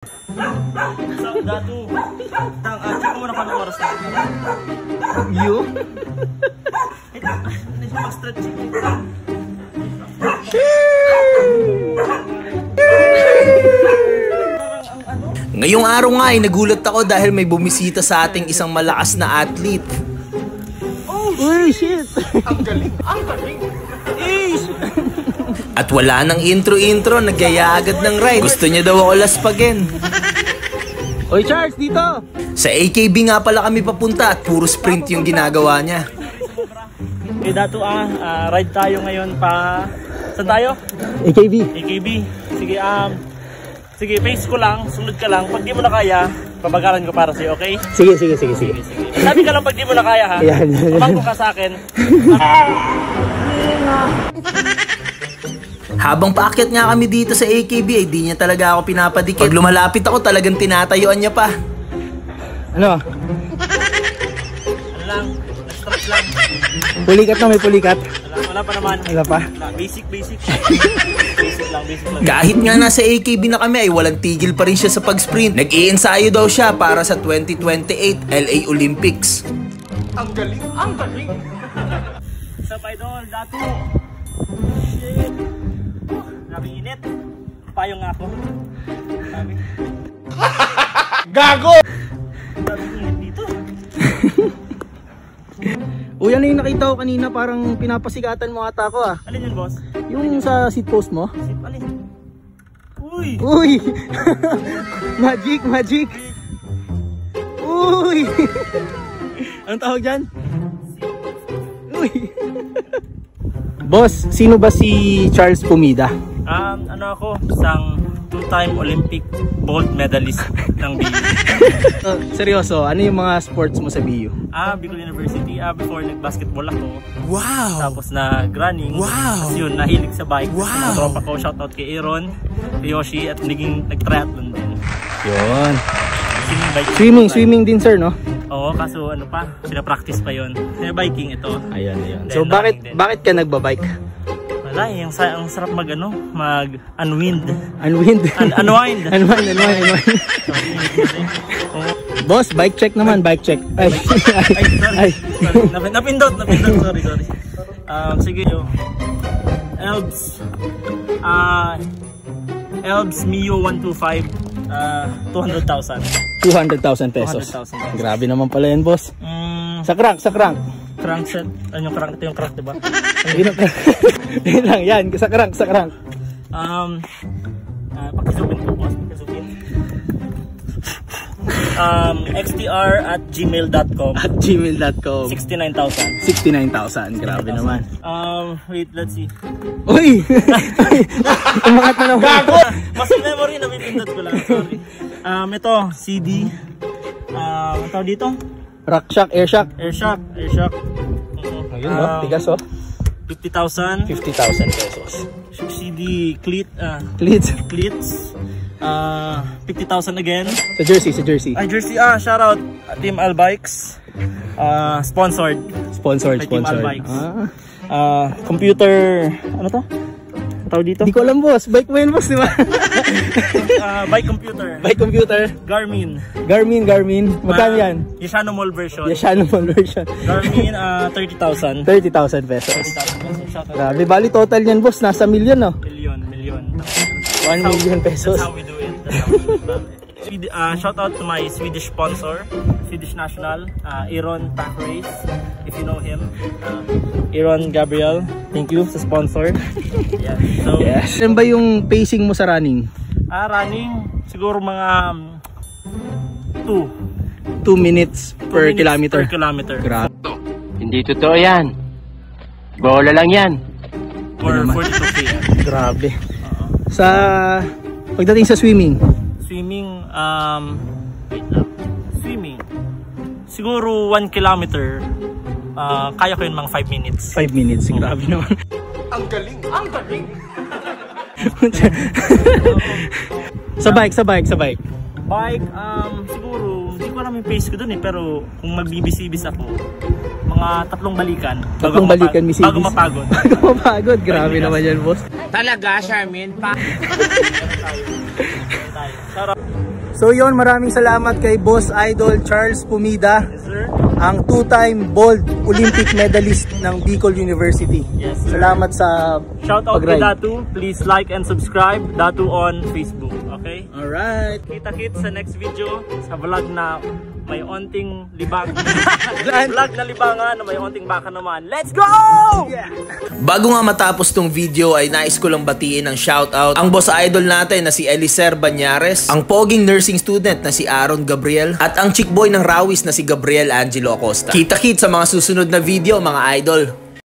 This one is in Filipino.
So, datu. Check mo muna kung anong oras na. You? Ito, mag-stretching. Ngayong araw nga ay nagulat ako dahil may bumisita sa ating isang malakas na athlete. Oh shit! Ang galing! Ang galing! At wala nang intro-intro, nagyaya agad ng ride. Gusto niya daw ako laspagin. Oy Charles, dito! Sa AKB nga pala kami papunta at puro sprint yung ginagawa niya. Okay, datu ride tayo ngayon pa... Saan tayo? AKB. AKB. Sige, sige, pace ko lang, sunod ka lang. Pag di mo na kaya, babagaran ko para sa'yo, okay? Sige. Sabi ka lang pag di mo na kaya, ha? Yan. Pamangko ka sa akin. Habang paakyat nga kami dito sa AKB ay di niya talaga ako pinapadikit. Pag lumalapit ako talagang tinatayuan niya pa. Ano? Ano lang, stretch lang. Pulikat na, may pulikat. Wala pa naman. Wala pa? Basic. Basic lang. Kahit nga nasa AKB na kami ay walang tigil pa rin siya sa pag-sprint. Nag-iensayo daw siya para sa 2028 LA Olympics. Ang galing! Ang galing! Sup, idol, datu. Shit. Grabe init. Payong nga ako. Grabe. Gago! Grabe init dito. Uy, ano yung nakita ko kanina, parang pinapasigatan mo ata ako ah. Alin yun, boss? Yung sa seat post mo? Sip, alin? Uy! Uy! Magic! Uy! Anong tawag dyan? Uy! Boss, sino ba si Charles Pumida? Ano ako? Isang two-time Olympic gold medalist ng BU. Seryoso, ano yung mga sports mo sa BU? Bicol University. Before nag-basketball ako. Wow! Tapos nag-running. Wow! Tapos yun, nahilig sa bike. Wow! Mga tropa ko, shoutout kay Aaron, kay Yoshi, at nag-triathlon din. Yun. Swimming, Swimming din sir, no? Oo, kaso ano pa, pinapractice pa yun. Biking ito. Ayun. Then So bakit ka nagbabike? Wala, ang sarap mag-unwind. Unwind. Unwind. Boss, bike check naman, bike check. Ay. Sorry. Napindot, sorry. Sige yo. Elbs Mio 125, 200,000. 200,000 pesos. 200,000 Grabe naman pala yan, boss. Sa crank. Crankset. Ano yung crank? Ito yung crank, diba? Yun lang, yan. Sa crank. Pakisupin ko, boss. xtr@gmail.com. @gmail.com. 69,000. Grabe naman. Wait, let's see. Uy! Umangat na naman. Gago! Muscle memory na pindot ko lang. Sorry. Ito, CD. Ano tawag dito? Air shock. Ayun, no? Tigas, oh. 50,000. 50,000 pesos. CD cleats. 50,000 again. Sa jersey. Jersey. Shout out Team Albikes. Sponsored. Sponsored. Team Albikes. Computer, ano to? Tawag dito? Di ko alam, boss. Bike mo yun, boss, di ba? Bike computer. Garmin. Magkano yan? Yashano Mall version. Garmin, 30,000. 30,000 pesos. 30,000 pesos. Grabe, bali total yan, boss. Nasa million, no? Million. 1 million pesos. That's how we do it. Shout out to my Swedish sponsor, Swedish national, Aaron Pack Race, if you know him. Aaron Gabriel, thank you sa sponsor. Yeah. So, yes. Ano ba yung pacing mo sa running? Running, siguro mga 2 minutes per kilometer. Grabe. Hindi totoo yan. Bola lang yan. For 42 km. Grabe. Sa pagdating sa swimming, siguro 1 kilometer. Kaya ko yun mga 5 minutes. 5 minutes, grabe naman. Ang galing! Sa bike. Bike, siguro, hindi ko alam yung pace ko dun pero kung magbibisibis ako, mga 3 balikan. Bago mapagod. Grabe naman yan, boss. Talaga, Charmin? Sarap. So yun, maraming salamat kay Boss Idol Charles Pumida, Yes, sir. ang 2-time gold Olympic medalist ng Bicol University. Yes, sir. Salamat sa Shout out kay pag-ride. Datu. Please like and subscribe. Datu on Facebook. Okay? Alright. Kita-kits sa next video sa vlog na may onting libang. Vlog na libangan na may onting baka naman. Let's go! Bago nga matapos tong video ay nais ko lang batiin ng shoutout ang boss idol natin na si Elicer Banyares, ang poging nursing student na si Aaron Gabriel, at ang chick boy ng Rawis na si Gabriel Angelo Acosta. Kita-kits sa mga susunod na video mga idol.